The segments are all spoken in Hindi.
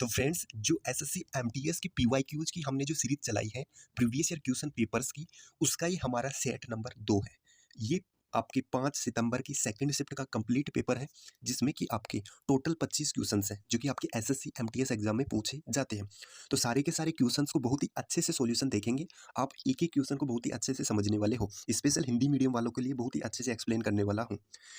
तो फ्रेंड्स, जो एसएससी एमटीएस की पीवाईक्यूज की हमने जो सीरीज चलाई है प्रीवियस ईयर क्वेश्चन पेपर्स की, उसका ये हमारा सेट नंबर 2 है। ये आपके 5 सितंबर की सेकंड शिफ्ट का कंप्लीट पेपर है, जिसमें कि आपके टोटल 25 क्वेश्चंस हैं जो कि आपके एसएससी एमटीएस एग्जाम में पूछे जाते हैं। तो सारे के सारे क्वेश्चंस को बहुत ही अच्छे से सॉल्यूशन देखेंगे। आप एक एक क्वेश्चन को बहुत ही अच्छे से समझने वाले हो। स्पेशल हिंदी मीडियम वालों के लिए बहुत ही अच्छे से एक्सप्लेन करने वाला हूँ।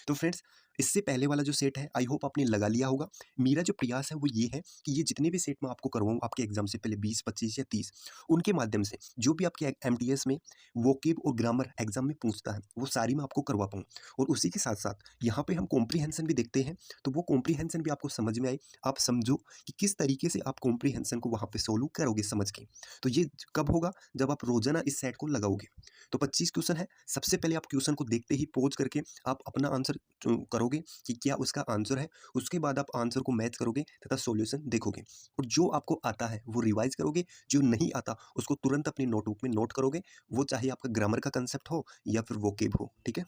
तो फ्रेंड्स, इससे पहले वाला जो सेट है आई होप आपने लगा लिया होगा। मेरा जो प्रयास है वो ये है कि ये जितने भी सेट मैं आपको करवाऊँ आपके एग्जाम से पहले 20, 25 या 30, उनके माध्यम से जो भी आपके एमटीएस में वोकेब और ग्रामर एग्जाम में पूछता है वो सारी मैं आपको करवा पाऊँ। और उसी के साथ साथ यहाँ पे हम कॉम्प्रीहेंशन भी देखते हैं, तो वो कॉम्प्रीहेंशन भी आपको समझ में आए, आप समझो कि किस तरीके से आप कॉम्प्रीहेंशन को वहाँ पे सोल्व करोगे समझ के। तो ये कब होगा? जब आप रोजाना इस सेट को लगाओगे। तो 25 क्वेश्चन है। सबसे पहले आप क्वेश्चन को देखते ही पॉज करके आप अपना आंसर करोगे कि क्या उसका आंसर है। उसके बाद आप आंसर को मैच करोगे तथा सॉल्यूशन देखोगे, और जो आपको आता है वो रिवाइज करोगे, जो नहीं आता उसको तुरंत अपनी नोटबुक में नोट करोगे, वो चाहे आपका ग्रामर का कंसेप्ट हो या फिर वोकेब हो। ठीक है,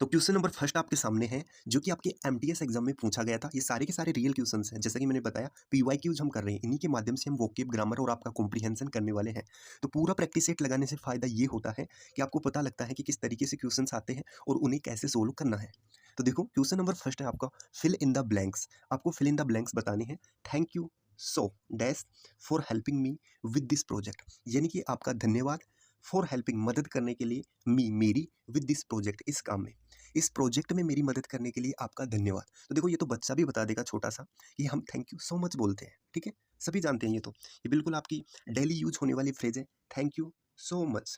तो क्वेश्चन नंबर फर्स्ट आपके सामने है, जो कि आपके एमटीएस एग्जाम में पूछा गया था। ये सारे के सारे रियल क्वेश्चंस हैं, जैसा कि मैंने बताया पीवाईक्यूज हम कर रहे हैं, इन्हीं के माध्यम से हम वोकेब, ग्रामर और आपका कॉम्प्रीहेंशन करने वाले हैं। तो पूरा प्रैक्टिस सेट लगाने से फायदा ये होता है कि आपको पता लगता है कि किस तरीके से क्वेश्चंस आते हैं और उन्हें कैसे सोल्व करना है। तो देखो, क्वेश्चन नंबर फर्स्ट है आपका फिल इन द ब्लैंक्स। आपको फिल इन द ब्लैंक्स बताने हैं। Thank you so dash for helping me with this project, यानी कि आपका धन्यवाद फॉर हेल्पिंग, मदद करने के लिए, मी, मेरी, विद दिस प्रोजेक्ट, इस काम में, इस प्रोजेक्ट में मेरी मदद करने के लिए आपका धन्यवाद। तो देखो, ये तो बच्चा भी बता देगा छोटा सा कि हम थैंक यू सो मच बोलते हैं। ठीक है, सभी जानते हैं ये बिल्कुल आपकी डेली यूज होने वाली फ्रेज है, थैंक यू सो मच।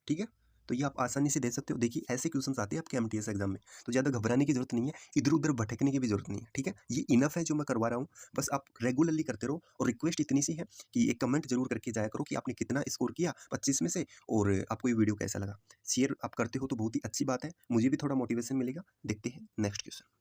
ठीक है, तो ये आप आसानी से दे सकते हो। देखिए, ऐसे क्वेश्चंस आते हैं आपके एमटीएस एग्जाम में, तो ज़्यादा घबराने की जरूरत नहीं है, इधर उधर भटकने की भी जरूरत नहीं है। ठीक है, ये इनफ है जो मैं करवा रहा हूँ। बस आप रेगुलरली करते रहो, और रिक्वेस्ट इतनी सी है कि एक कमेंट जरूर करके जाया करो कि आपने कितना स्कोर किया 25 में से, और आपको ये वीडियो कैसा लगा। शेयर आप करते हो तो बहुत ही अच्छी बात है, मुझे भी थोड़ा मोटिवेशन मिलेगा। देखते हैं नेक्स्ट क्वेश्चन।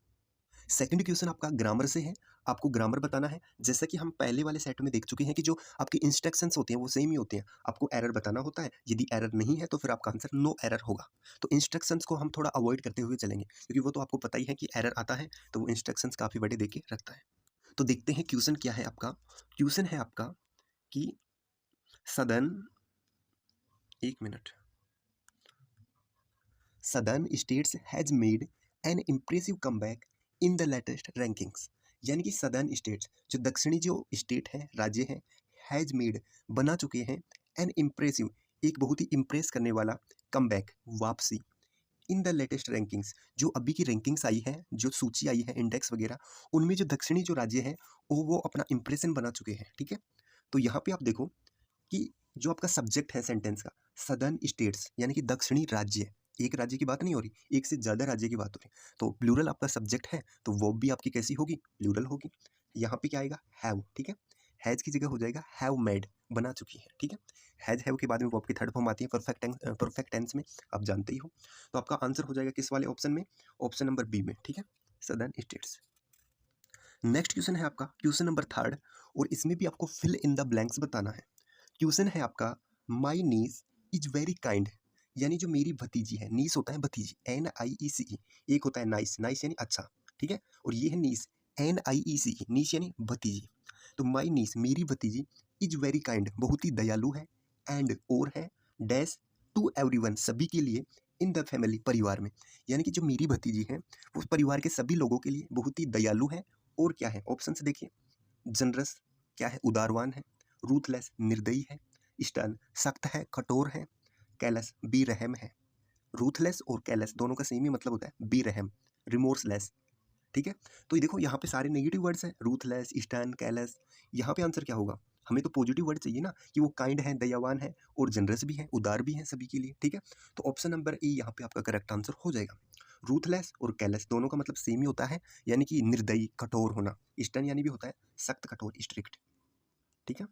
सेकंड क्वेश्चन आपका ग्रामर से है। आपको ग्रामर बताना है। जैसा कि हम पहले वाले सेट में देख चुके हैं कि जो आपके इंस्ट्रक्शंस होते हैं वो सेम ही होते हैं। आपको एरर बताना होता है, यदि एरर नहीं है तो फिर आपका आंसर नो एरर होगा। तो इंस्ट्रक्शंस को हम थोड़ा अवॉइड करते हुए चलेंगे, क्योंकि वो तो आपको पता ही है कि एरर आता है तो वो इंस्ट्रक्शंस काफ़ी बड़े दे के रखता है। तो देखते हैं क्वेश्चन क्या है आपका। क्वेश्चन है आपका कि सदन, एक minute, southern states has made an impressive comeback in the latest rankings, यानी कि सदर्न स्टेट्स, जो दक्षिणी जो स्टेट है, राज्य है, हैज मेड, बना चुके हैं, एन इम्प्रेसिव, एक बहुत ही इम्प्रेस करने वाला, कमबैक, वापसी, इन द लेटेस्ट रैंकिंग्स, जो अभी की रैंकिंग्स आई है, जो सूची आई है, इंडेक्स वगैरह, उनमें जो दक्षिणी जो राज्य है वो अपना इंप्रेशन बना चुके हैं। ठीक है, तो यहाँ पे आप देखो कि जो आपका सब्जेक्ट है सेंटेंस का, सदर्न स्टेट्स यानी कि दक्षिणी राज्य, एक राज्य की बात नहीं हो रही, एक से ज़्यादा राज्य की बात हो रही, तो प्लूरल आपका सब्जेक्ट है तो वो भी आपकी कैसी होगी? प्लूरल होगी। यहाँ पे क्या आएगा? हैव। ठीक है, हैज की जगह हो जाएगा हैव मेड, बना चुकी है। ठीक है, हैज हैव के बाद में वो आपकी थर्ड फॉर्म आती है परफेक्ट टेंस में, आप जानते ही हो। तो आपका आंसर हो जाएगा किस वाले ऑप्शन में? ऑप्शन नंबर बी में। ठीक है, सदर्न स्टेट्स। नेक्स्ट क्वेश्चन है आपका क्वेश्चन नंबर थर्ड, और इसमें भी आपको फिल इन द ब्लैंक्स बताना है। क्वेश्चन है आपका, माई नीस इज वेरी काइंड, यानी जो मेरी भतीजी है, नीस होता है भतीजी, NIECE, एक होता है नाइस, नाइस यानी अच्छा। ठीक है, और ये है नीस, NIECE, नीस यानी भतीजी। तो माई नीस, मेरी भतीजी, इज वेरी काइंड, बहुत ही दयालु है, एंड और है, डैश, टू एवरीवन, सभी के लिए, इन द फैमिली, परिवार में, यानी कि जो मेरी भतीजी है वो परिवार के सभी लोगों के लिए बहुत ही दयालु है, और क्या है? ऑप्शन से देखिए, जनरस, क्या है? उदारवान है, रूथलेस, निर्दयी है, स्टर्न, सख्त है, कठोर है, कैलस, बेरहम है। रूथलेस और कैलस दोनों का सेम ही मतलब होता है, बेरहम, रिमोर्सलेस। ठीक है, तो ये देखो यहाँ पे सारे नेगेटिव वर्ड्स हैं, रूथलेस, स्टर्न, कैलस। यहाँ पे आंसर क्या होगा? हमें तो पॉजिटिव वर्ड चाहिए ना, कि वो काइंड है, दयावान है, और जनरस भी है, उदार भी है सभी के लिए। ठीक है, तो ऑप्शन नंबर ए यहाँ पे आपका करेक्ट आंसर हो जाएगा। रूथलेस और कैलस दोनों का मतलब सेम ही होता है, यानी कि निर्दयी, कठोर होना। स्टर्न यानी भी होता है सख्त, कठोर, स्ट्रिक्ट। ठीक है,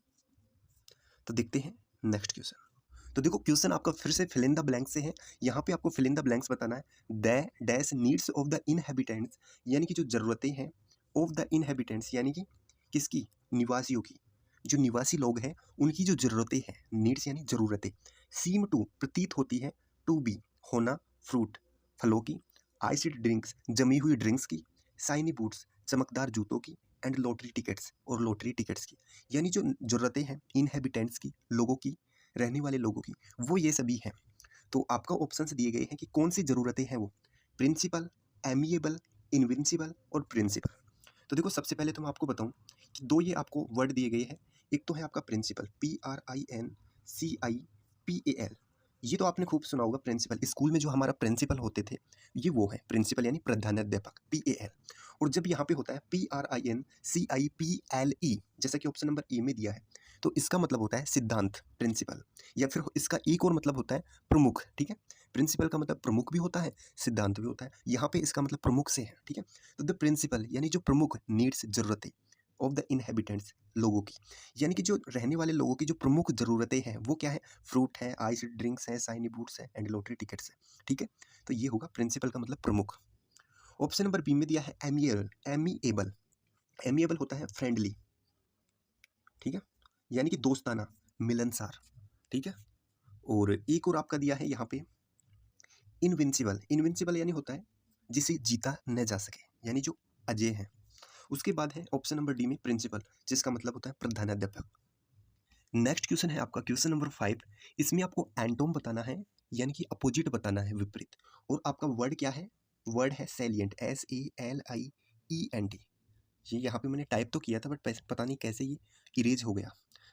तो देखते हैं नेक्स्ट क्वेश्चन। तो देखो, क्वेश्चन आपका फिर से फिल इन द ब्लैंक से है। यहाँ पे आपको फिल इन द ब्लैंक्स बताना है। The dash needs of the inhabitants, यानी कि जो जरूरतें हैं, ऑफ द इनहेबिटेंट्स यानी कि किसकी? निवासियों की, जो निवासी लोग हैं उनकी जो जरूरतें हैं, नीड्स यानी जरूरतें, सीम टू, प्रतीत होती है, टू बी, होना, फ्रूट, फलों की, आइसिड ड्रिंक्स, जमी हुई ड्रिंक्स की, शाइनी बूट्स, चमकदार जूतों की, एंड लॉटरी टिकट्स और लॉटरी टिकट्स की, यानी जो ज़रूरतें हैं इनहेबिटेंट्स की, लोगों की, रहने वाले लोगों की, वो ये सभी हैं। तो आपका ऑप्शंस दिए गए हैं कि कौन सी ज़रूरतें हैं वो, प्रिंसिपल, एमिएबल, इनविंसिबल और प्रिंसिपल। तो देखो सबसे पहले तो मैं आपको बताऊं कि दो ये आपको वर्ड दिए गए हैं। एक तो है आपका प्रिंसिपल, PRINCIPAL। ये तो आपने खूब सुना होगा प्रिंसिपल, स्कूल में जो हमारा प्रिंसिपल होते थे ये वो है प्रिंसिपल, यानी प्रधानाध्यापक, PAL। और जब यहाँ पे होता है PRINCIPLE, जैसा कि ऑप्शन नंबर ए में दिया है, तो इसका मतलब होता है सिद्धांत, प्रिंसिपल, या फिर इसका एक और मतलब होता है प्रमुख। ठीक है, प्रिंसिपल का मतलब प्रमुख भी होता है, सिद्धांत भी होता है, यहाँ पे इसका मतलब प्रमुख से है। ठीक है, तो द प्रिंसिपल यानी जो प्रमुख नीड्स, जरूरतें ऑफ द इनहेबिटेंट्स, लोगों की, यानी कि जो रहने वाले लोगों की जो प्रमुख जरूरतें हैं वो क्या है, फ्रूट है, आइस ड्रिंक्स है, शाइनी बूट्स है एंड लॉटरी टिकट्स है। ठीक है, तो ये होगा प्रिंसिपल का मतलब प्रमुख। ऑप्शन नंबर बी में दिया है एमिएबल। एमिएबल, एमिएबल होता है फ्रेंडली, ठीक है, यानी कि दोस्ताना, मिलनसार। ठीक है, और एक और आपका दिया है यहाँ पे इनविंसिबल। इनविंसिबल यानी होता है जिसे जीता न जा सके, यानी जो अजय है। उसके बाद है ऑप्शन नंबर डी में प्रिंसिपल, जिसका मतलब होता है प्रधानाध्यापक। नेक्स्ट क्वेश्चन है आपका क्वेश्चन नंबर 5। इसमें आपको एंटोम बताना है, यानी कि अपोजिट बताना है, विपरीत। और आपका वर्ड क्या है, वर्ड है सैलिएंट, SALIENT। ये यहाँ पे मैंने टाइप तो किया था बट पता नहीं कैसे ये इरेज हो गया।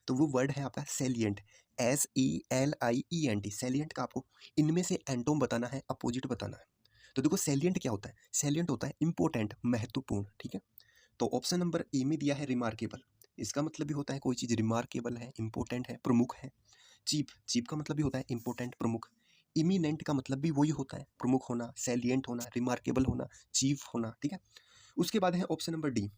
तो वो वर्ड है आपका सैलिएंट, SELIENT। सैलिएंट का आपको इनमें से एंटोम बताना है, अपोजिट बताना है। तो देखो सैलिएंट क्या होता है, सैलिएंट होता है इंपॉर्टेंट, महत्वपूर्ण। ठीक है, तो ऑप्शन नंबर ए में दिया है रिमार्केबल। इसका मतलब भी होता है कोई चीज़ रिमार्केबल है, इंपॉर्टेंट है, प्रमुख है। चीप, चीप का मतलब भी होता है इंपॉर्टेंट, प्रमुख। इमिनेंट का मतलब भी वही होता है, प्रमुख होना, सैलिएंट होना, रिमार्केबल होना, चीफ होना। ठीक है, उसके बाद है ऑप्शन नंबर डी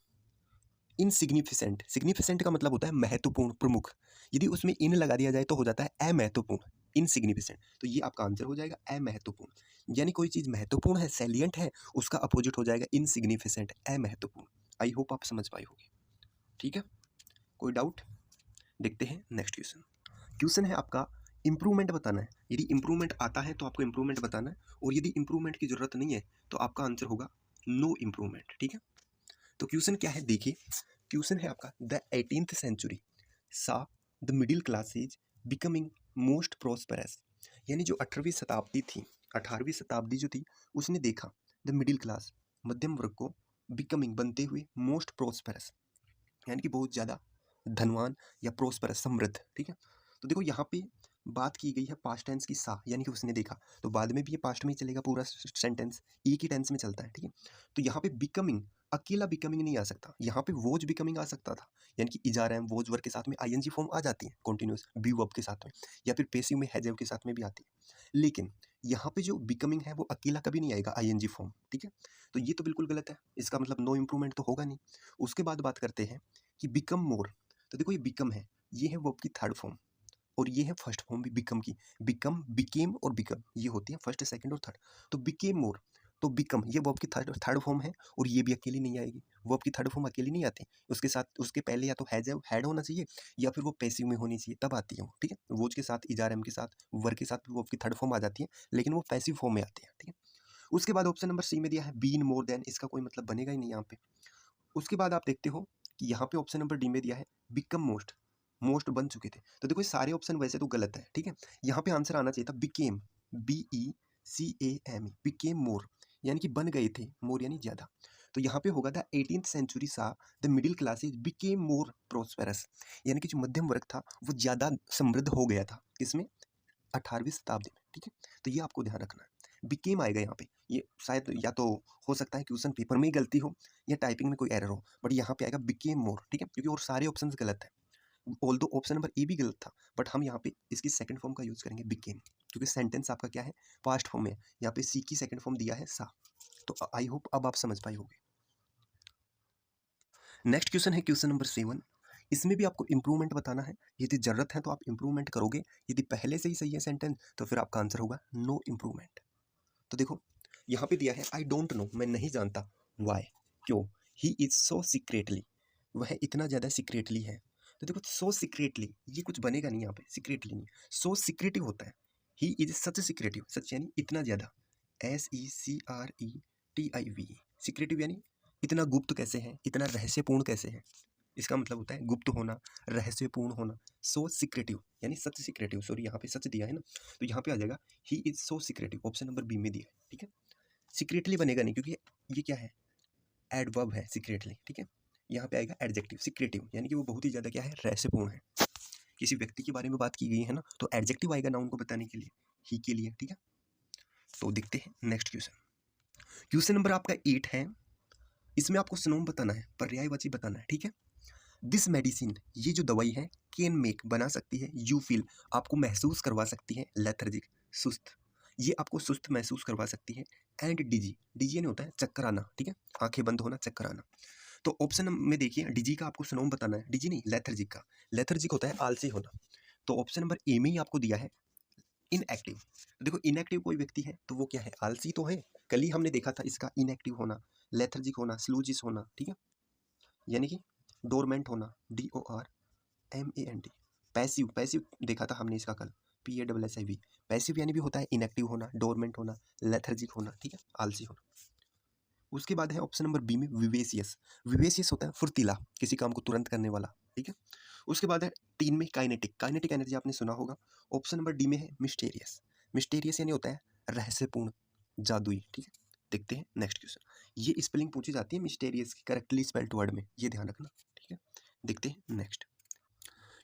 इनसिग्निफिसेंट। सिग्निफिसेंट का मतलब होता है महत्वपूर्ण, प्रमुख। यदि उसमें इन लगा दिया जाए तो हो जाता है अमहत्वपूर्ण, इनसिग्निफिसेंट। तो ये आपका आंसर हो जाएगा अमहत्वपूर्ण, यानी कोई चीज़ महत्वपूर्ण है, सैलिएंट है, उसका अपोजिट हो जाएगा इनसिग्निफिसेंट, अमहत्वपूर्ण। आई होप आप समझ पाए होगे। ठीक है, कोई डाउट? देखते हैं नेक्स्ट क्वेश्चन। क्वेश्चन है आपका इंप्रूवमेंट बताना है। यदि इंप्रूवमेंट आता है तो आपको इंप्रूवमेंट बताना है, और यदि इंप्रूवमेंट की जरूरत नहीं है तो आपका आंसर होगा नो इंप्रूवमेंट। ठीक है, तो क्वेश्चन क्या है देखिए, क्वेश्चन है आपका द 18th सेंचुरी सा the middle classes becoming most prosperous. यानी जो 18वीं शताब्दी थी, 18वीं शताब्दी जो थी उसने देखा द मिडिल क्लास, मध्यम वर्ग को, बिकमिंग बनते हुए, मोस्ट प्रोस्पेरस यानी कि बहुत ज़्यादा धनवान या प्रोस्पेरस, समृद्ध। ठीक है, तो देखो यहाँ पे बात की गई है पास्ट टेंस की, सा यानी कि उसने देखा, तो बाद में भी ये पास्ट में ही चलेगा, पूरा सेंटेंस एक ही टेंस में चलता है। ठीक है, तो यहाँ पे बिकमिंग, अकेला बिकमिंग नहीं आ सकता, यहाँ पे वोज बिकमिंग आ सकता था, यानी कि इजार एम वोज वर्ग के साथ में आईएनजी फॉर्म आ जाती है, कॉन्टिन्यूस बी वर्ब के साथ में, या फिर पेसिव में हैज हैव के साथ में भी आती है। लेकिन यहाँ पे जो बिकमिंग है वो अकेला कभी नहीं आएगा, आईएनजी फॉर्म। ठीक है, तो ये तो बिल्कुल गलत है, इसका मतलब नो इम्प्रूवमेंट तो होगा नहीं। उसके बाद बात करते हैं कि बिकम मोर। तो देखो ये बिकम है, ये है वर्ब की थर्ड फॉर्म, और ये है फर्स्ट फॉर्म भी बिकम की। बिकम, बिकेम और बिकम ये होती है फर्स्ट, सेकंड और थर्ड। तो बिकेम मोर, तो बिकम ये वर्ब की थर्ड फॉर्म है, और ये भी अकेली नहीं आएगी, वर्ब की थर्ड फॉर्म अकेली नहीं आती, उसके साथ उसके पहले या तो हैड होना चाहिए, या फिर वो पैसिव में होनी चाहिए, तब आती है वो। ठीक है, वोज के साथ, इजार एम के साथ, वर्ब के साथ वर्ब की थर्ड फॉर्म आ जाती है, लेकिन वो पैसिव फॉर्म में आती है। ठीक है, उसके बाद ऑप्शन नंबर सी में दिया है बीन मोर देन, इसका कोई मतलब बनेगा ही नहीं यहाँ पे। उसके बाद आप देखते हो कि यहाँ पे ऑप्शन नंबर डी में दिया है बिकम मोस्ट, मोस्ट बन चुके थे। तो देखो ये सारे ऑप्शन वैसे तो गलत है। ठीक है, यहाँ पे आंसर आना चाहिए था बिकेम, BECAME, बिकेम मोर, यानी कि बन गए थे, मोर यानी ज्यादा। तो यहाँ पे होगा द 18th सेंचुरी सा the middle classes became more prosperous, यानी कि जो मध्यम वर्ग था वो ज्यादा समृद्ध हो गया था, किसमें, 18वीं शताब्दी में। ठीक है, तो ये आपको ध्यान रखना है, बिकेम आएगा यहाँ पे, ये शायद या तो हो सकता है क्वेश्चन पेपर में ही गलती हो या टाइपिंग में कोई एरर हो, बट यहाँ पे आएगा बिकेम मोर। ठीक है, क्योंकि और सारे ऑप्शंस गलत है, ऑल दो ऑप्शन नंबर ए भी गलत था, बट हम यहाँ पे इसकी सेकंड फॉर्म का यूज करेंगे बिकेम, क्योंकि सेंटेंस आपका क्या है, पास्ट फॉर्म में, यहाँ पे सी की सेकंड फॉर्म दिया है सा। तो आई होप अब आप समझ पाए होंगे। नेक्स्ट क्वेश्चन है क्वेश्चन नंबर 7। इसमें भी आपको इंप्रूवमेंट बताना है, यदि जरूरत है तो आप इंप्रूवमेंट करोगे, यदि पहले से ही सही है सेंटेंस तो फिर आपका आंसर होगा नो इंप्रूवमेंट। तो देखो यहाँ पे दिया है आई डोंट नो, मैं नहीं जानता, वाई, क्यों, ही इज सो सीक्रेटली, वह इतना ज़्यादा सीक्रेटली है। तो देखो सो सीक्रेटली ये कुछ बनेगा नहीं यहाँ पे, सीक्रेटली नहीं, सो सीक्रेटिव होता है, ही इज सच सीक्रेटिव, सच यानी इतना ज़्यादा, SECRETIV, सीक्रेटिव यानी इतना गुप्त कैसे है, इतना रहस्यपूर्ण कैसे है? इसका मतलब होता है गुप्त होना, रहस्यपूर्ण होना, सो सीक्रेटिव यानी सच सीक्रेटिव, सॉरी यहाँ पे सच दिया है ना, तो यहाँ पे आ जाएगा he is so secretive, option number B में दिया है, ठीक है। सीक्रेटली बनेगा नहीं क्योंकि ये क्या है, एडवर्ब है सीक्रेटली, ठीक है। यहाँ पे आएगा एडजेक्टिव, सीक्रेटिव यानी कि वो बहुत ही ज़्यादा क्या है, रहस्यपूर्ण है। किसी व्यक्ति के बारे में बात की गई है ना, तो एडजेक्टिव आएगा नाउन को बताने के लिए, ही के लिए, ठीक है। तो देखते हैं नेक्स्ट क्वेश्चन। क्वेश्चन नंबर आपका 8 है। इसमें आपको सिनोनिम बताना है, पर्यायवाची बताना है, ठीक है। दिस मेडिसिन, ये जो दवाई है, कैन मेक बना सकती है, यू फील आपको महसूस करवा सकती है, लेथर्जिक सुस्त, ये आपको सुस्त महसूस करवा सकती है, एंड डिजी, डिजी नहीं होता है चक्कर आना, ठीक है, आंखें बंद होना, चक्कर आना। तो ऑप्शन में देखिए डिजी का आपको सिनोनिम बताना है, डिजी नहीं लेथर्जिक का, लेथर्जिक होता है आलसी होना। तो ऑप्शन नंबर ए में ही आपको दिया है इनएक्टिव। देखो इनएक्टिव कोई व्यक्ति है तो वो क्या है, आलसी तो है, कल ही हमने देखा था इसका इनएक्टिव होना, लेथर्जिक होना, स्लूजिस होना, ठीक है, यानी कि डोरमेंट होना, DORMANT, पैसिव, पैसिव देखा था हमने इसका कल, PASSIV, पैसिव यानी भी होता है इनएक्टिव होना, डोरमेंट होना, लेथर्जिक होना, ठीक है, आलसी होना। उसके बाद है ऑप्शन नंबर बी में विवेसियस, विवेसियस होता है फुर्तीला, किसी काम को तुरंत करने वाला, ठीक है। उसके बाद है 3 में काइनेटिक, काइनेटिक एनर्जी आपने सुना होगा। ऑप्शन नंबर डी में है मिस्टेरियस, मिस्टेरियस यानी होता है रहस्यपूर्ण, जादुई, ठीक है। देखते हैं नेक्स्ट क्वेश्चन, ये स्पेलिंग पूछी जाती है मिस्टेरियस की करेक्टली स्पेल्ड वर्ड में, ये ध्यान रखना, ठीक है। देखते हैं नेक्स्ट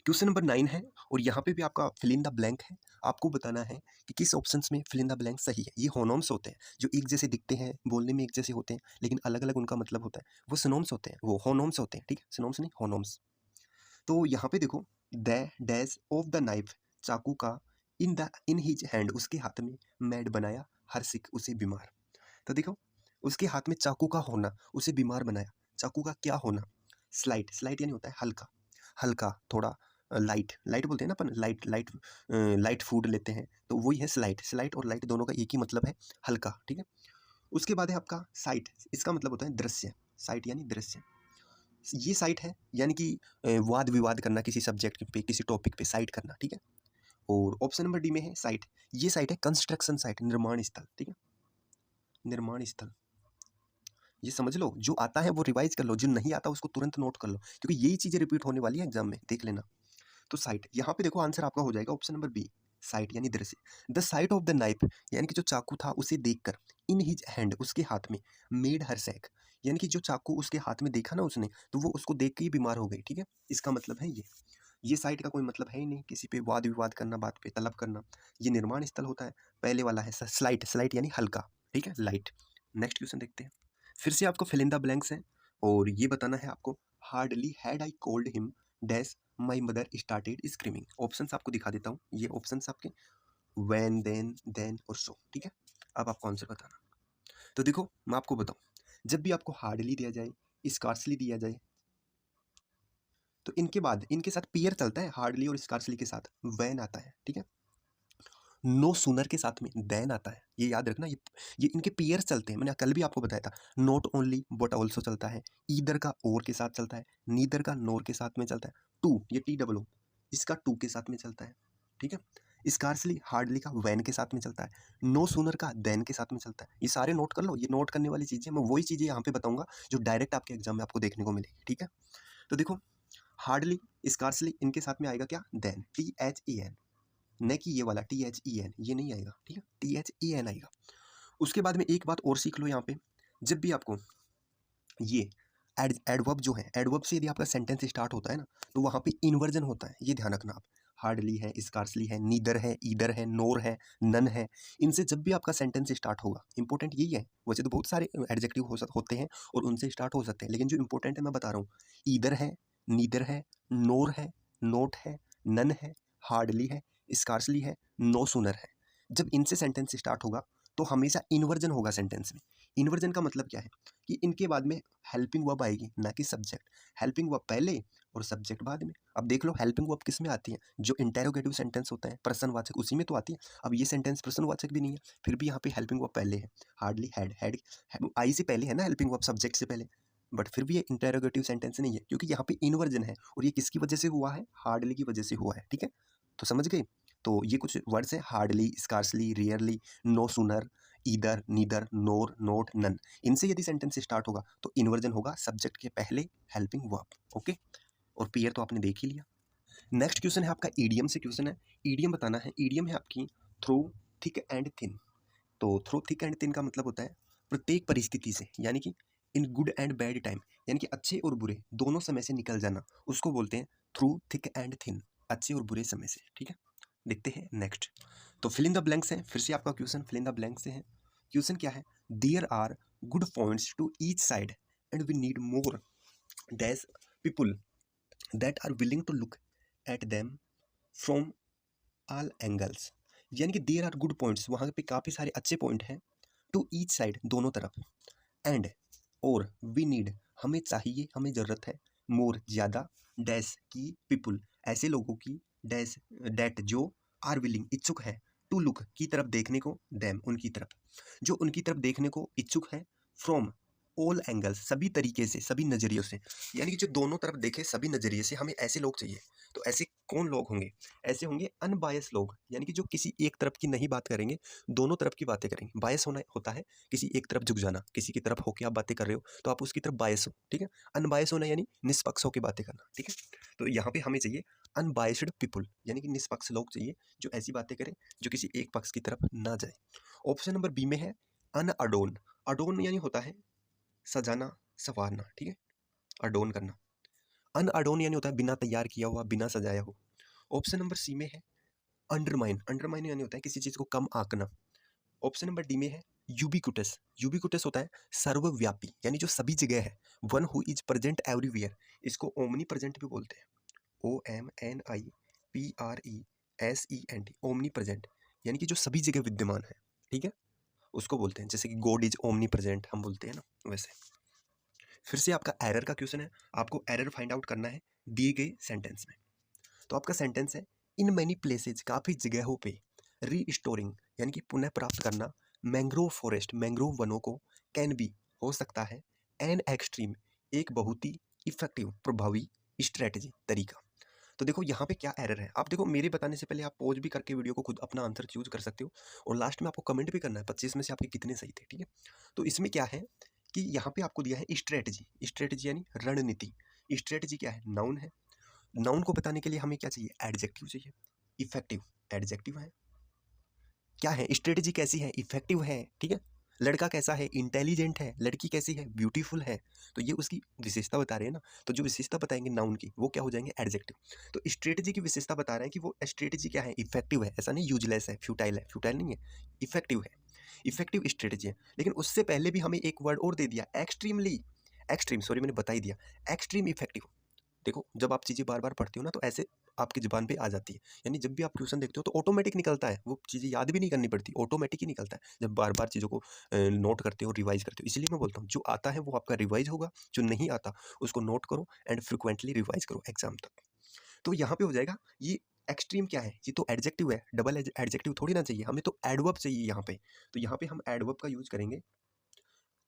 क्वेश्चन नंबर 9 है, और यहाँ पे भी आपका फिल इन द ब्लैंक है, आपको बताना है कि किस ऑप्शंस में फिल इन द ब्लैंक सही है। ये होनोम्स होते हैं जो एक जैसे दिखते हैं, बोलने में एक जैसे होते हैं, लेकिन अलग अलग उनका मतलब होता है, वो सिनोम्स होते हैं, वो होनोम्स होते हैं, ठीक है, सिनोम्स नहीं होनोम्स। तो यहाँ पे देखो the dash of the knife, चाकू का, इन हिज हैंड उसके हाथ में, मैड बनाया, हर सिक उसे बीमार। तो देखो उसके हाथ में चाकू का होना उसे बीमार बनाया, चाकू का क्या होना, स्लाइट, स्लाइट यानी होता है हल्का, हल्का थोड़ा, लाइट, लाइट बोलते हैं ना अपन, लाइट लाइट, लाइट फूड लेते हैं तो वही है स्लाइट, स्लाइट और लाइट दोनों का एक ही मतलब है, हल्का, ठीक है। उसके बाद है आपका साइट, इसका मतलब होता है दृश्य, साइट यानी दृश्य, ये साइट है यानी कि वाद विवाद करना किसी सब्जेक्ट पे, किसी टॉपिक पे साइट करना, ठीक है। और ऑप्शन नंबर डी में है साइट, ये साइट है कंस्ट्रक्शन साइट, निर्माण स्थल, ठीक है, निर्माण स्थल। ये समझ लो, जो आता है वो रिवाइज कर लो, जो नहीं आता उसको तुरंत नोट कर लो, क्योंकि यही चीजें रिपीट होने वाली है एग्जाम में, देख लेना। तो साइट, यहाँ पे देखो आंसर आपका हो जाएगा ऑप्शन नंबर बी, साइट यानी दृश्य। The site of the knife यानी कि जो चाकू था उसे देखकर, इन हिज हैंड उसके हाथ में, मेड हर सैक यानी कि जो चाकू उसके हाथ में देखा ना उसने, तो वो उसको देख के ही बीमार हो गई, ठीक है। इसका मतलब है ये साइट का कोई मतलब है ही नहीं, किसी पे वाद विवाद करना, बात पे तलब करना, ये निर्माण स्थल होता है। पहले वाला है स्लाइट, स्लाइट यानी हल्का, ठीक है, लाइट। नेक्स्ट क्वेश्चन देखते हैं, फिर से आपको फिल इन द ब्लैंक्स है, और ये बताना है आपको, hardly had I cold him dash my mother started screaming. Options आपको दिखा देता हूँ, ये ऑप्शंस आपके व्हेन, देन और सो, ठीक है। अब आपको आंसर बताना। तो देखो मैं आपको बताऊँ, जब भी आपको हार्डली दिया जाए, स्कार्सली दिया जाए, तो इनके बाद इनके साथ पेयर चलता है, हार्डली और स्कार्सली के साथ व्हेन आता है, ठीक है। नो सूनर के साथ में देन आता है, ये याद रखना, ये इनके पेयर चलते हैं, मैंने कल भी आपको बताया था। नॉट ओनली बट ऑल्सो चलता है, ईदर का और के साथ चलता है, नीदर का नोर के साथ में चलता है, टू ये TOO इसका टू के साथ में चलता है, ठीक है। स्कार्सली हार्डली का वैन के साथ में चलता है, नो सूनर का देन के साथ में चलता है। ये सारे नोट कर लो, ये नोट करने वाली चीज़ें, मैं वही चीज़ें यहाँ पे बताऊंगा जो डायरेक्ट आपके एग्जाम में आपको देखने को मिलेगी, ठीक है। तो देखो हार्डली स्कार्सली इनके साथ में आएगा क्या, देन, THEN, न कि ये वाला THEN, ये नहीं आएगा, ठीक है, THEN आएगा। उसके बाद में एक बात और सीख लो यहाँ पे, जब भी आपको ये एडवर्ब जो है, एडवर्ब से यदि आपका सेंटेंस स्टार्ट होता है ना, तो वहाँ पे इन्वर्जन होता है, ये ध्यान रखना आप। हार्डली है, स्कार्सली है, नीदर है, ईदर है, नोर है, नन है, इनसे जब भी आपका सेंटेंस स्टार्ट होगा, इंपॉर्टेंट यही है। वैसे तो बहुत सारे एडजेक्टिव होते हैं और उनसे स्टार्ट हो सकते हैं, लेकिन जो इंपॉर्टेंट है मैं बता रहा हूँ, ईदर है, नीदर है, नोर है, नोट है, नन है, हार्डली है, स्कार्सली है, नो सूनर है। जब इनसे सेंटेंस स्टार्ट होगा तो हमेशा इन्वर्जन होगा सेंटेंस में। इन्वर्जन का मतलब क्या है कि इनके बाद में हेल्पिंग वर्ब आएगी, ना कि सब्जेक्ट। हेल्पिंग वर्ब पहले और सब्जेक्ट बाद में। अब देख लो हेल्पिंग वर्ब किस में आती है, जो इंटेरोगेटिव सेंटेंस होता है प्रश्नवाचक, उसी में तो आती है। अब ये सेंटेंस प्रश्नवाचक भी नहीं है, फिर भी यहाँ पे हेल्पिंग वर्ब पहले है। हार्डली हैड आई से पहले है ना हेल्पिंग वर्ब, सब्जेक्ट से पहले, बट फिर भी ये इंटेरोगेटिव सेंटेंस नहीं है, क्योंकि यहाँ पे इन्वर्जन है, और ये किसकी वजह से हुआ है, हार्डली की वजह से हुआ है, ठीक है। तो समझ गए। तो ये कुछ वर्ड्स हैं, hardly, scarcely, rarely, no sooner, either, neither, nor, not, none. इनसे यदि सेंटेंस स्टार्ट होगा तो इन्वर्जन होगा सब्जेक्ट के पहले हेल्पिंग वर्ब। ओके, और पेयर तो आपने देख ही लिया। नेक्स्ट क्वेश्चन है आपका ईडियम से क्वेश्चन है। ईडियम बताना है। ईडियम है आपकी थ्रू थिक एंड थिन। तो थ्रू थिक एंड थिन का मतलब होता है प्रत्येक परिस्थिति से, यानी कि in good and bad time, यानी कि अच्छे और बुरे दोनों समय से निकल जाना, उसको बोलते हैं थ्रू थिक एंड थिन, अच्छे और बुरे समय से। ठीक है, देखते हैं नेक्स्ट। तो फिल इन द ब्लैंक्स है, फिर से आपका question fill in the blank से है। क्वेश्चन क्या है? There are good points to each side and we need more dash people that are willing to look at them from all angles. यानी कि देयर आर गुड पॉइंट्स, वहाँ पे काफ़ी सारे अच्छे पॉइंट हैं, टू ईच साइड दोनों तरफ, एंड और वी नीड हमें चाहिए, हमें ज़रूरत है, मोर ज़्यादा, डैश की पीपुल ऐसे लोगों की, डैश डैट जो आर विलिंग इच्छुक है, टू लुक की तरफ देखने को, दैम उनकी तरफ, जो उनकी तरफ देखने को इच्छुक है, फ्रॉम ऑल एंगल्स सभी तरीके से, सभी नज़रियों से, यानी कि जो दोनों तरफ देखे सभी नज़रिए से, हमें ऐसे लोग चाहिए। तो ऐसे कौन लोग होंगे? ऐसे होंगे अनबायस लोग, यानी कि जो किसी एक तरफ की नहीं बात करेंगे, दोनों तरफ की बातें करेंगे। बायस होना होता है किसी एक तरफ झुक जाना, किसी की तरफ होकर आप बातें कर रहे हो तो आप उसकी तरफ बायस हो। ठीक है, अनबायस होना यानी निष्पक्ष होकर बातें करना। ठीक है, तो यहाँ पे हमें चाहिए अनबायस्ड पीपुल, यानी कि निष्पक्ष लोग चाहिए जो ऐसी बातें करें जो किसी एक पक्ष की तरफ ना जाए। ऑप्शन नंबर बी में है अनअडोन। अडोन यानी होता है सजाना, संवारना। ठीक है, अडोन करना। अनअडोन यानी होता है बिना तैयार किया हुआ, बिना सजाया हुआ। ऑप्शन नंबर सी में है अंडरमाइन। अंडरमाइन यानी होता है किसी चीज़ को कम आंकना। ऑप्शन नंबर डी में है यूबिक्विटस। यूबिक्विटस होता है सर्वव्यापी, यानी जो सभी जगह है, one who is present everywhere. इसको ओमनी प्रेजेंट भी बोलते हैं, OMNIPRESENT, ओमनी प्रेजेंट, यानी कि जो सभी जगह विद्यमान है। ठीक है, उसको बोलते हैं, जैसे कि गॉड इज ओमनी प्रेजेंट हम बोलते हैं ना, वैसे। फिर से आपका एरर का क्वेश्चन है, आपको एरर फाइंड आउट करना है दिए गए सेंटेंस में। तो आपका सेंटेंस है इन मैनी प्लेसेज, काफ़ी जगहों पे, रीस्टोरिंग यानी कि पुनः प्राप्त करना, मैंग्रोव फॉरेस्ट, मैंग्रोव वनों को, कैन बी हो सकता है, एन एक्सट्रीम एक बहुत ही इफेक्टिव प्रभावी स्ट्रेटजी तरीका। तो देखो यहाँ पे क्या एरर है, आप देखो मेरे बताने से पहले आप पॉज भी करके वीडियो को खुद अपना आंसर चूज कर सकते हो, और लास्ट में आपको कमेंट भी करना है 25 में से आपके कितने सही थे। ठीक है, तो इसमें क्या है कि यहाँ पे आपको दिया है स्ट्रेटजी। स्ट्रेटजी यानी रणनीति। स्ट्रेटजी क्या है? नाउन है। नाउन को बताने के लिए हमें क्या चाहिए? एडजेक्टिव चाहिए। इफेक्टिव एडजेक्टिव है। क्या है? स्ट्रेटजी कैसी है? इफेक्टिव है। ठीक है, लड़का कैसा है? इंटेलिजेंट है। लड़की कैसी है? ब्यूटीफुल है। तो ये उसकी विशेषता बता रहे हैं ना, तो जो विशेषता बताएंगे नाउन की वो क्या हो जाएंगे? एडजेक्टिव। तो स्ट्रेटजी की विशेषता बता रहे हैं कि वो स्ट्रेटजी क्या है? इफेक्टिव है। ऐसा नहीं यूजलेस है, फ्यूटाइल है, फ्यूटाइल नहीं है, इफेक्टिव है। इफेक्टिव स्ट्रेटजी है। लेकिन उससे पहले भी हमें एक वर्ड और दे दिया, एक्सट्रीमली, एक्सट्रीम, सॉरी मैंने बता ही दिया, एक्सट्रीम इफेक्टिव। देखो जब आप चीज़ें बार बार पढ़ते हो ना तो ऐसे आपकी ज़ुबान पे आ जाती है, यानी जब भी आप क्वेश्चन देखते हो तो ऑटोमेटिक निकलता है, वो चीज़ें याद भी नहीं करनी पड़ती, ऑटोमेटिक ही निकलता है जब बार बार चीज़ों को नोट करते हो, रिवाइज करते हो। इसलिए मैं बोलता हूँ जो आता है वो आपका रिवाइज होगा, जो नहीं आता उसको नोट करो एंड फ्रिक्वेंटली रिवाइज करो एग्जाम तक। तो यहाँ पे हो जाएगा ये एक्सट्रीम क्या है? ये तो एडजेक्टिव है, डबल एडजेक्टिव थोड़ी ना चाहिए, हमें तो एडवर्ब चाहिए यहाँ पे। तो यहाँ पे हम एडवर्ब का यूज करेंगे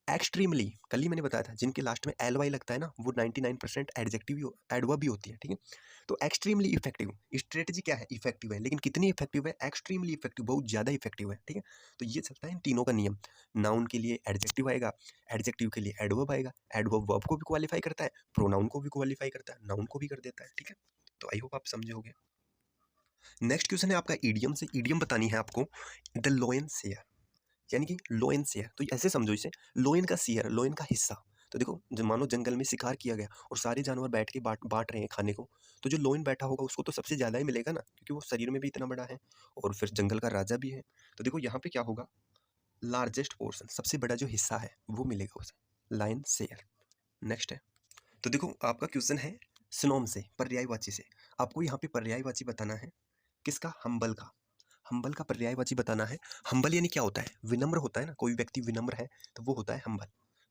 एक्सट्रीमली। कल ही मैंने बताया था जिनके लास्ट में एल वाई लगता है ना वो 99% एडजेक्टिव एडवर्ब भी होती है। ठीक है, तो एक्सट्रीमली इफेक्टिव स्ट्रेटजी क्या है? इफेक्टिव है, लेकिन कितनी इफेक्टिव है? एक्सट्रीमली इफेक्टिव, बहुत ज़्यादा इफेक्टिव है। ठीक है, तो ये चलता है इन तीनों का नियम। नाउन के लिए एडजेक्टिव आएगा, एडजेक्टिव के लिए एडवर्ब आएगा, एडवर्ब वर्ब को भी क्वालिफाई करता है, प्रोनाउन को भी क्वालिफाई करता है, नाउन को भी कर देता है। ठीक है, तो आई होप आप समझे होगे। नेक्स्ट क्वेश्चन है आपका ईडियम से। ईडियम बतानी है आपको द लोयन शेयर, यानी कि लोयन शेयर। तो ऐसे समझो इसे, लोयन का शेयर, लोयन का हिस्सा। तो देखो मानो जंगल में शिकार किया गया और सारे जानवर बैठ के बांट बांट रहे हैं खाने को, तो जो लोयन बैठा होगा उसको तो सबसे ज़्यादा ही मिलेगा ना, क्योंकि वो शरीर में भी इतना बड़ा है और फिर जंगल का राजा भी है। तो देखो यहाँ पे क्या होगा? लार्जेस्ट पोर्शन, सबसे बड़ा जो हिस्सा है वो मिलेगा उसे, लायन शेयर। नेक्स्ट है, तो देखो आपका क्वेश्चन है सिनोम से, पर्यायवाची से। आपको यहाँ पे पर्यायवाची बताना है किसका? हम्बल का। हम्बल का पर्यायवाची बताना है। हम्बल यानी क्या होता है? विनम्र होता है ना, कोई व्यक्ति विनम्र है तो वो होता है हम्बल।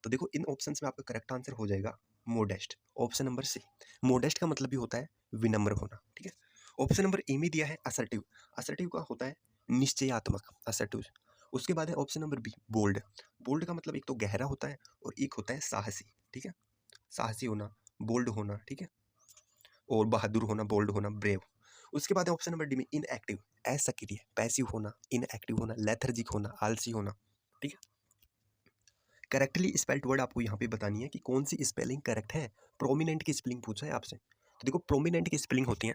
तो देखो इन ऑप्शंस में आपका करेक्ट आंसर हो जाएगा modest, option number C. Modest का मतलब भी होता है विनम्र होना। ठीक है, ऑप्शन नंबर ए में दिया है असर्टिव। असर्टिव का होता है निश्चयात्मक, असर्टिव। उसके बाद है option number B bold. Bold का मतलब एक तो गहरा होता है और एक होता है साहसी। ठीक है, साहसी होना, बोल्ड होना। ठीक है, और बहादुर होना, बोल्ड होना, ब्रेव। उसके बाद है ऑप्शन नंबर डी में इनएक्टिव, असक्रिय, पैसिव होना, इनएक्टिव होना, लेथर्जिक होना, आलसी होना। ठीक है। करेक्टली स्पेल्ड वर्ड आपको यहाँ पे बतानी है कि कौन सी स्पेलिंग करेक्ट है। प्रोमिनेंट की स्पेलिंग पूछा है आपसे, तो देखो प्रोमिनेंट की स्पेलिंग होती है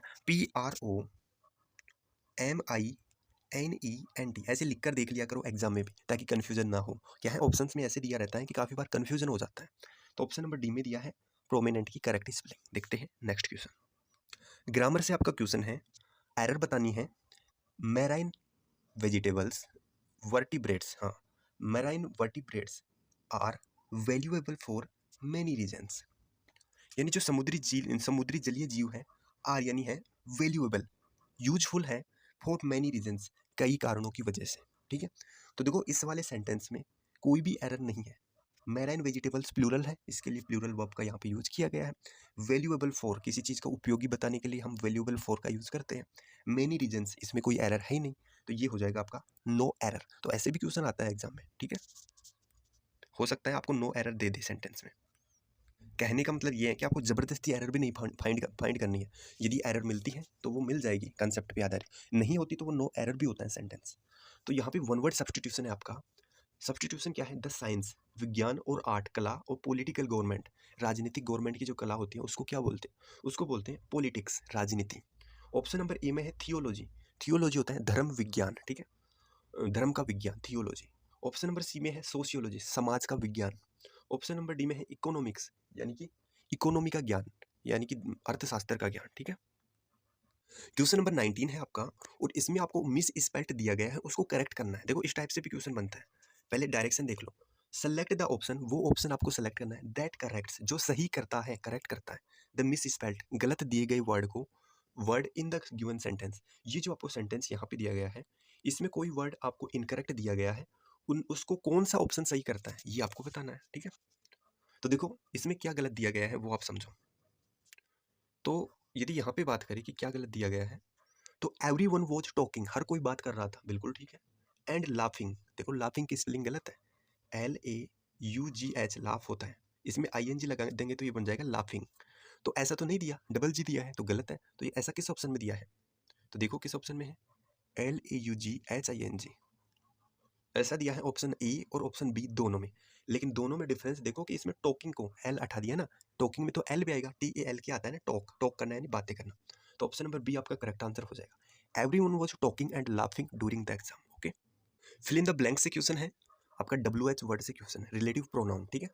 PROMINENT, ऐसे लिख कर देख लिया करो एग्जाम में भी, ताकि कंफ्यूजन ना हो। क्या है, ऑप्शंस में ऐसे दिया रहता है कि काफ़ी बार कंफ्यूजन हो जाता है। तो ऑप्शन नंबर डी में दिया है प्रोमिनेंट की करेक्ट स्पेलिंग। देखते हैं नेक्स्ट क्वेश्चन। ग्रामर से आपका क्वेश्चन है, एरर बतानी है। मैराइन वेजिटेबल्स वर्टिब्रेट्स, हाँ, marine vertebrates are valuable for many reasons, यानी जो समुद्री जलीय जीव है, आर यानी है वैल्यूएबल, यूजफुल है, फॉर मेनी रीजन्स, कई कारणों की वजह से। ठीक है, तो देखो इस वाले सेंटेंस में कोई भी एरर नहीं है। मैराइन वेजिटेबल्स प्लूरल है, इसके लिए प्लूरल वर्ब का यहाँ पे यूज किया गया है। वैल्यूएबल फॉर, किसी चीज़ का उपयोगी बताने के लिए हम वैल्यूएबल फॉर का यूज करते हैं। मेनी रीजन्स, इसमें कोई एरर है ही नहीं, तो ये हो जाएगा आपका नो एरर। तो ऐसे भी क्वेश्चन आता है एग्जाम में, ठीक है, हो सकता है आपको नो एरर दे दे सेंटेंस में। कहने का मतलब ये है कि आपको ज़बरदस्ती एरर भी नहीं फाइंड करनी है। यदि एरर मिलती है तो वो मिल जाएगी कंसेप्ट पे आधारित, नहीं होती तो वो नो एरर भी होता है सेंटेंस। तो यहाँ पे वन वर्ड सब्सटीट्यूशन है आपका। सब्सटीट्यूशन क्या है? द साइंस, विज्ञान और आर्ट, कला और पॉलिटिकल गवर्नमेंट, राजनीतिक गवर्नमेंट की जो कला होती है उसको क्या बोलते हैं? उसको बोलते हैं पॉलिटिक्स, राजनीति। ऑप्शन नंबर ए में है थियोलॉजी। थियोलॉजी होता है धर्म विज्ञान, ठीक है, धर्म का विज्ञान, थियोलॉजी। ऑप्शन नंबर सी में है सोशियोलॉजी, समाज का विज्ञान। ऑप्शन नंबर डी में है इकोनॉमिक्स, यानी कि इकोनॉमी का ज्ञान, यानी कि अर्थशास्त्र का ज्ञान। ठीक है, क्वेश्चन नंबर 19 है आपका, और इसमें आपको मिस स्पेल्ट दिया गया है, उसको करेक्ट करना है। देखो इस टाइप से भी क्वेश्चन बनता है। पहले डायरेक्शन देख लो। सेलेक्ट द ऑप्शन, वो ऑप्शन आपको सेलेक्ट करना है दैट करेक्ट्स, जो सही करता है, करेक्ट करता है द मिस स्पेल्ट, गलत दिए गए वर्ड को, word in the given sentence. ये जो आपको सेंटेंस यहाँ पे दिया गया है, इसमें कोई वर्ड आपको इनकरेक्ट दिया गया है, उसको कौन सा ऑप्शन सही करता है ये आपको बताना है। ठीक है, तो देखो इसमें क्या गलत दिया गया है वो आप समझो। तो यदि यहाँ पे बात करें कि क्या गलत दिया गया है, तो एवरी वन वॉज टॉकिंग, हर कोई बात कर रहा था, बिल्कुल ठीक है। एंड लाफिंग, देखो लाफिंग की स्पेलिंग गलत है, LAUGH, लाफ होता है, इसमें ING लगा देंगे तो ये बन जाएगा लाफिंग। तो ऐसा तो नहीं दिया, डबल जी दिया है, तो गलत है। तो ये ऐसा किस ऑप्शन में दिया है? तो देखो किस ऑप्शन में है, LAUGHING, ऐसा दिया है ऑप्शन ए और ऑप्शन बी दोनों में। लेकिन दोनों में डिफरेंस देखो कि इसमें टॉकिंग को एल हटा दिया ना, टॉकिंग में तो एल भी आएगा, TAL क्या आता है ना, टॉक, टॉक करना यानी बातें करना। तो ऑप्शन नंबर बी आपका करेक्ट आंसर हो जाएगा। Everyone was talking and laughing during the exam. Okay, fill in the blank से क्वेश्चन है आपका, WH वर्ड से क्वेश्चन है, रिलेटिव प्रोनाउन। ठीक है,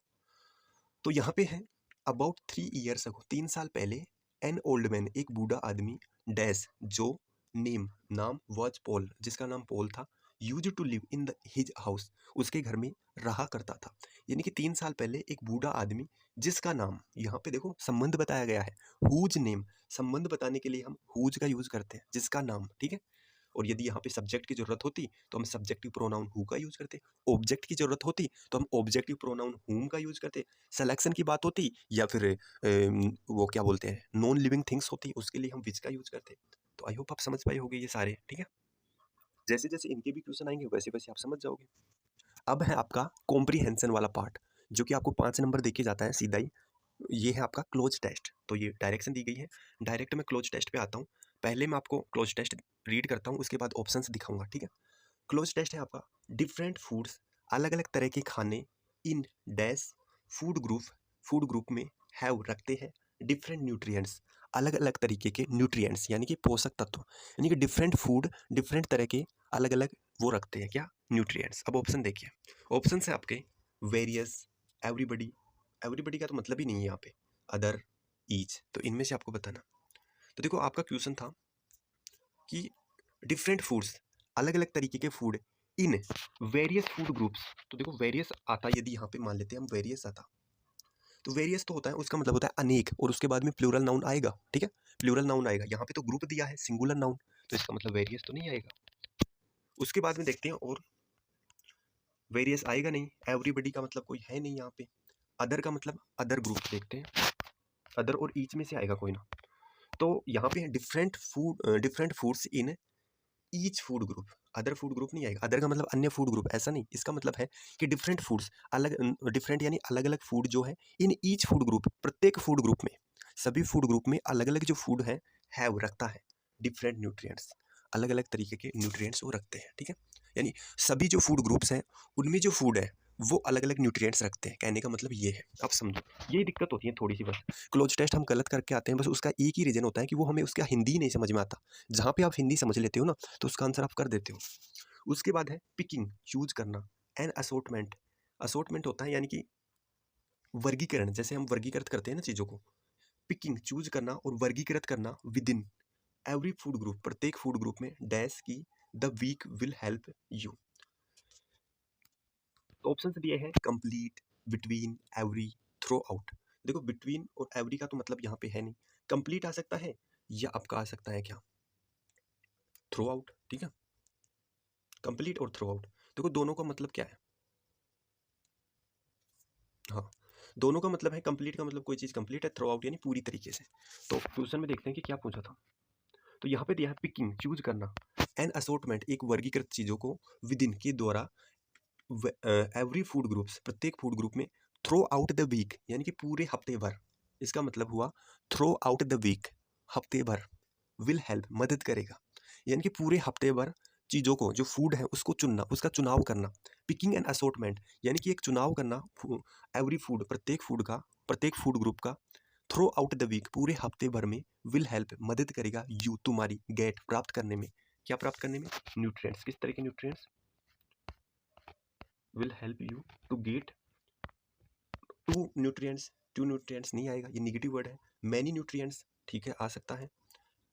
तो यहाँ पे है अबाउट 3 ईयर्स अगो, 3 साल पहले, एन ओल्ड मैन, एक बूढ़ा आदमी, डैश, जो, नेम, नाम, वॉज पॉल, जिसका नाम पॉल था, use to live in the his house, उसके घर में रहा करता था। यानी कि 3 साल पहले एक बूढ़ा आदमी जिसका नाम, यहाँ पे देखो संबंध बताया गया है, हुज नेम, संबंध बताने के लिए हम हुज का यूज करते हैं, जिसका नाम। ठीक है, और यदि यहाँ पे सब्जेक्ट की जरूरत होती तो हम सब्जेक्टिव प्रोनाउन हु का यूज करते, ऑब्जेक्ट की जरूरत होती तो हम ऑब्जेक्टिव प्रोनाउन हुम का यूज करते, सिलेक्शन की बात होती या फिर वो क्या बोलते हैं नॉन लिविंग थिंग्स होती, उसके लिए हम विच का यूज करते। तो आई होप आप समझ पाए होंगे ये सारे। ठीक है, जैसे जैसे इनके भी क्वेश्चन आएंगे वैसे वैसे आप समझ जाओगे। अब है आपका कॉम्प्रीहेंशन वाला पार्ट, जो कि आपको 5 नंबर देके जाता है सीधा ही। ये है आपका क्लोज टेस्ट। तो ये डायरेक्शन दी गई है, डायरेक्ट मैं क्लोज टेस्ट पे आता हूँ। पहले मैं आपको क्लोज टेस्ट रीड करता हूँ, उसके बाद ऑप्शंस दिखाऊंगा। ठीक है, क्लोज टेस्ट है आपका, डिफरेंट फूड्स, अलग अलग तरह के खाने, इन डैश फूड ग्रुप में, हैव रखते हैं, डिफरेंट न्यूट्रिएंट्स, अलग अलग तरीके के न्यूट्रिएंट्स यानी कि पोषक तत्व, यानी कि डिफरेंट फूड, डिफरेंट तरह के अलग अलग वो रखते हैं क्या, न्यूट्रिएंट्स। अब ऑप्शन देखिए, ऑप्शन है आपके वेरियस, एवरीबडी, एवरीबडी का तो मतलब ही नहीं है यहाँ पे, अदर, ईच, तो इनमें से आपको बताना। तो देखो आपका क्वेश्चन था कि डिफरेंट फूड्स, अलग अलग तरीके के food, in various food groups. तो देखो वेरियस आता, यदि यहाँ पे मान लेते हैं हम वेरियस आता, तो वेरियस तो होता है, उसका मतलब होता है अनेक, और उसके बाद में प्लूरल नाउन आएगा। ठीक है, प्लूरल नाउन आएगा, यहाँ पे तो ग्रुप दिया है सिंगुलर नाउन, तो इसका मतलब वेरियस तो नहीं आएगा। उसके बाद में देखते हैं, और वेरियस आएगा नहीं, एवरीबडी का मतलब कोई है नहीं यहाँ पे, अदर का मतलब अदर ग्रुप देखते हैं, अदर और ईच में से आएगा कोई ना। तो यहाँ पे different foods in each food group, other food group नहीं आएगा, अदर का मतलब अन्य फूड ग्रुप, ऐसा नहीं, इसका मतलब है कि डिफरेंट फूड्स, अलग, डिफरेंट यानी अलग अलग फूड जो है, इन ईच फूड ग्रुप, प्रत्येक फूड ग्रुप में, सभी फूड ग्रुप में अलग अलग जो फूड है, हैव रखता है, डिफरेंट न्यूट्रिएंट्स, अलग अलग तरीके के न्यूट्रिएंट्स वो रखते हैं। ठीक है, यानी सभी जो फूड ग्रुप्स हैं उनमें जो फूड है वो अलग अलग न्यूट्रिएंट्स रखते हैं। कहने का मतलब ये है, आप समझो, यही दिक्कत होती है थोड़ी सी बस। क्लोज टेस्ट हम गलत करके आते हैं, बस उसका एक ही रीज़न होता है कि वो हमें उसका हिंदी ही नहीं समझ में आता। जहाँ पे आप हिंदी समझ लेते हो ना तो उसका आंसर आप कर देते हो। उसके बाद है पिकिंग, चूज करना, एंड असॉर्टमेंट। असॉर्टमेंट होता है यानी कि वर्गीकरण, जैसे हम वर्गीकृत करते हैं ना चीज़ों को। पिकिंग चूज करना और वर्गीकृत करना within every food group, प्रत्येक फूड ग्रुप में डैश की the week will help you. तो ऑप्शन दिए हैं complete, between, every, throughout. देखो बिटवीन और एवरी का तो मतलब यहाँ पे है नहीं, कंप्लीट आ सकता है या आपका आ सकता है क्या, थ्रो आउट। ठीक है, कंप्लीट और थ्रो आउट, देखो दोनों का मतलब क्या है। हाँ, दोनों का मतलब है, कंप्लीट का मतलब कोई चीज़ कंप्लीट है, थ्रो आउट यानी पूरी तरीके से। तो क्वेश्चन में देखते हैं कि क्या पूछा था। तो यहाँ पे दिया है पिकिंग चूज करना, एन असॉर्टमेंट एक वर्गीकृत चीज़ों को, विद इन के द्वारा, एवरी फूड ग्रुप्स प्रत्येक फूड ग्रुप में, थ्रो आउट द वीक यानी कि पूरे हफ्ते भर। इसका मतलब हुआ थ्रो आउट द वीक, हफ्ते भर, विल हेल्प मदद करेगा, यानी कि पूरे हफ्ते भर चीज़ों को, जो फूड है उसको चुनना, उसका चुनाव करना। पिकिंग एंड असॉर्टमेंट यानी कि एक चुनाव करना एवरी फूड प्रत्येक फूड का, प्रत्येक फूड ग्रुप का, थ्रो आउट द वीक पूरे हफ्ते भर में, विल हेल्प मदद करेगा, यू तुम्हारी, गेट प्राप्त करने में, क्या प्राप्त करने में, न्यूट्रिएंट्स। किस तरह के nutrients, will help you to get to nutrients नहीं आएगा, ये निगेटिव वर्ड है। मैनी न्यूट्रिएंट्स ठीक है आ सकता है,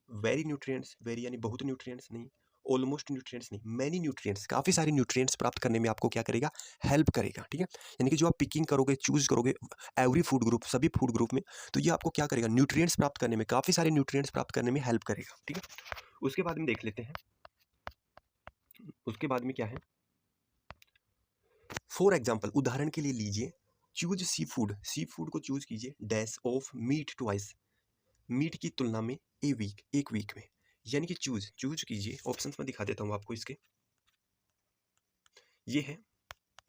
वेरी न्यूट्रिएंट्स, वेरी यानी बहुत न्यूट्रिएंट्स नहीं, ऑलमोस्ट न्यूट्रिएंट्स नहीं, मैनी न्यूट्रिएंट्स, काफ़ी सारे न्यूट्रिएंट्स प्राप्त करने में आपको क्या करेगा, हेल्प करेगा। ठीक है, यानी कि जो आप पिकिंग करोगे, चूज करोगे एवरी फूड ग्रुप, सभी फूड ग्रुप में, तो ये आपको क्या करेगा, न्यूट्रिएंट्स प्राप्त करने में, काफ़ी सारे न्यूट्रिएंट्स प्राप्त करने में हेल्प करेगा। ठीक है, उसके बाद में देख लेते हैं, उसके बाद में क्या है। फॉर एग्जाम्पल उदाहरण के लिए लीजिए, choose seafood, seafood को चूज कीजिए, dash of meat twice, meat की तुलना में ए वीक, एक वीक में, यानी कि चूज चूज कीजिए। ऑप्शंस में दिखा देता हूँ आपको इसके, ये है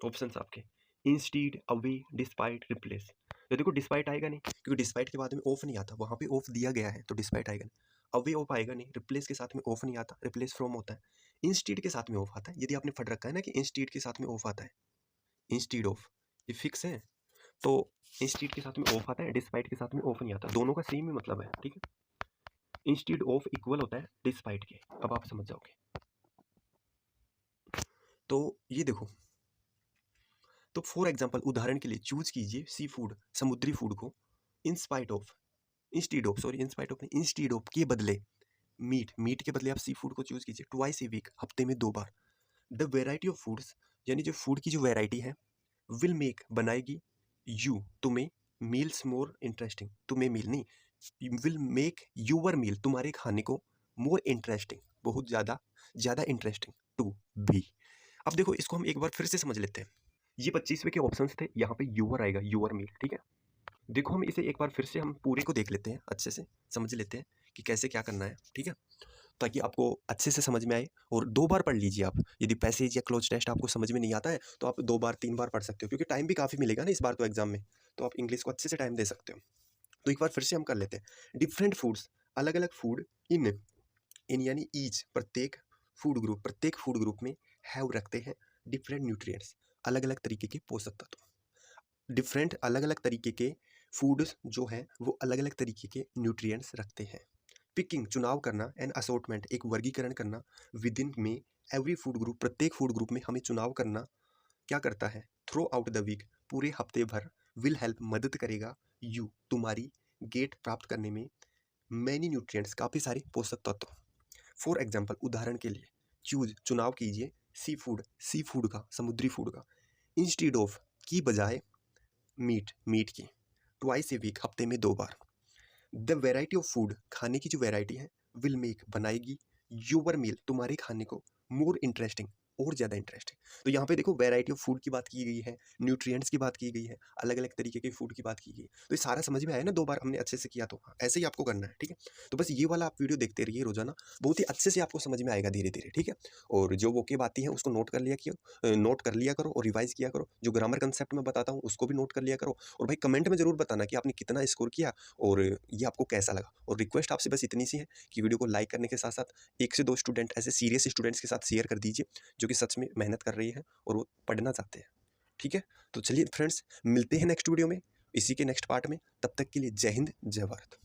ऑप्शंस आपके, इंस्टीड, अवे, डिस्पाइट, रिप्लेस। तो देखो डिस्पाइट आएगा नहीं, क्योंकि डिस्पाइट के बाद में ऑफ नहीं आता, वहाँ पे ऑफ दिया गया है तो डिस्पाइट आएगा नहीं। अवे ऑफ आएगा नहीं, रिप्लेस के साथ में ऑफ नहीं आता, रिप्लेस फ्रॉम होता है। इंस्टीड के साथ में ऑफ आता है, यदि आपने पढ़ रखा है ना कि इंस्टीड के साथ में ऑफ आता है, इंस्टीड ऑफ, ये फिक्स है। तो इंस्टीड के साथ में ऑफ आता है, डिस्पाइट के साथ में ऑफ नहीं आता, दोनों का सेम ही मतलब है। ठीक है, इंस्टीड ऑफ इक्वल होता है डिस्पाइट के, अब आप समझ जाओगे। तो ये देखो, तो फॉर एग्जाम्पल उदाहरण के लिए चूज कीजिए सी फूड, समुद्री फूड को, in spite of, instead of, sorry in spite of नहीं, इंस्टीड ऑफ के बदले, मीट, मीट के बदले आप सी फूड को चूज कीजिए, ट्वाइस ए वीक, हफ्ते में 2 बार। द वेराइटी ऑफ फूड्स यानी जो फूड की जो वेराइटी है, विल मेक बनाएगी, यू तुम्हें, मील्स मोर इंटरेस्टिंग, तुम्हें मील नहीं, विल मेक यूवर मील तुम्हारे खाने को, मोर इंटरेस्टिंग बहुत ज़्यादा, ज़्यादा इंटरेस्टिंग टू बी। अब देखो इसको हम एक बार फिर से समझ लेते हैं। ये 25वें के ऑप्शंस थे, यहाँ पे यूवर आएगा, यूवर मील। ठीक है, देखो हम इसे एक बार फिर से हम पूरे को देख लेते हैं, अच्छे से समझ लेते हैं कि कैसे क्या करना है। ठीक है, ताकि आपको अच्छे से समझ में आए, और 2 बार पढ़ लीजिए आप। यदि पैसेज या क्लोज टेस्ट आपको समझ में नहीं आता है तो आप 2 बार 3 बार पढ़ सकते हो, क्योंकि टाइम भी काफ़ी मिलेगा ना इस बार तो एग्जाम में, तो आप इंग्लिश को अच्छे से टाइम दे सकते हो। तो एक बार फिर से हम कर लेते हैं। डिफरेंट फूड्स, अलग अलग फूड, इन इन यानी ईच, प्रत्येक फूड ग्रुप, प्रत्येक फूड ग्रुप में, हैव रखते हैं, डिफरेंट न्यूट्रिएंट्स, अलग अलग तरीके के पोषक तत्व। डिफरेंट अलग अलग तरीके के फूड्स जो हैं वो अलग अलग तरीके के न्यूट्रिएंट्स रखते हैं। पिकिंग चुनाव करना, एंड असॉर्टमेंट एक वर्गीकरण करना, विद इन में एवरी फूड ग्रुप प्रत्येक फूड ग्रुप में हमें चुनाव करना क्या करता है, थ्रो आउट द वीक पूरे हफ्ते भर, विल हेल्प मदद करेगा, यू तुम्हारी, गेट प्राप्त करने में, मैनी न्यूट्रिएंट्स काफ़ी सारे पोषक तत्व। फॉर एग्जाम्पल उदाहरण के लिए, चूज चुनाव कीजिए, सी फूड का, समुद्री फूड का, इंस्टीड ऑफ की बजाय, मीट, मीट की, ट्वाइस ए वीक हफ्ते में 2 बार। द वेराइटी ऑफ फूड खाने की जो वेराइटी है, विल मेक बनाएगी, योर मील तुम्हारे खाने को, मोर इंटरेस्टिंग और ज़्यादा इंटरेस्टिंग। तो यहाँ पे देखो वैरायटी ऑफ फूड की बात की गई है, न्यूट्रिएंट्स की बात की गई है, अलग अलग तरीके के फूड की बात की गई है। तो ये सारा समझ में आया ना, 2 बार हमने अच्छे से किया, तो ऐसे ही आपको करना है। ठीक है, तो बस ये वाला आप वीडियो देखते रहिए रोजाना, बहुत ही अच्छे से आपको समझ में आएगा धीरे धीरे। ठीक है, और जो वोकेब आती है उसको नोट कर लिया करो और रिवाइज किया करो। जो ग्रामर कंसेप्ट में बताता हूँ उसको भी नोट कर लिया करो, और भाई कमेंट में जरूर बताना कि आपने कितना स्कोर किया और ये आपको कैसा लगा। और रिक्वेस्ट आपसे बस इतनी सी है कि वीडियो को लाइक करने के साथ साथ 1 से 2 स्टूडेंट ऐसे सीरियस स्टूडेंट्स के साथ शेयर कर दीजिए जो जो कि सच में मेहनत कर रही हैं और वो पढ़ना चाहते हैं। ठीक है, तो चलिए फ्रेंड्स, मिलते हैं नेक्स्ट वीडियो में, इसी के नेक्स्ट पार्ट में। तब तक के लिए जय हिंद, जय भारत।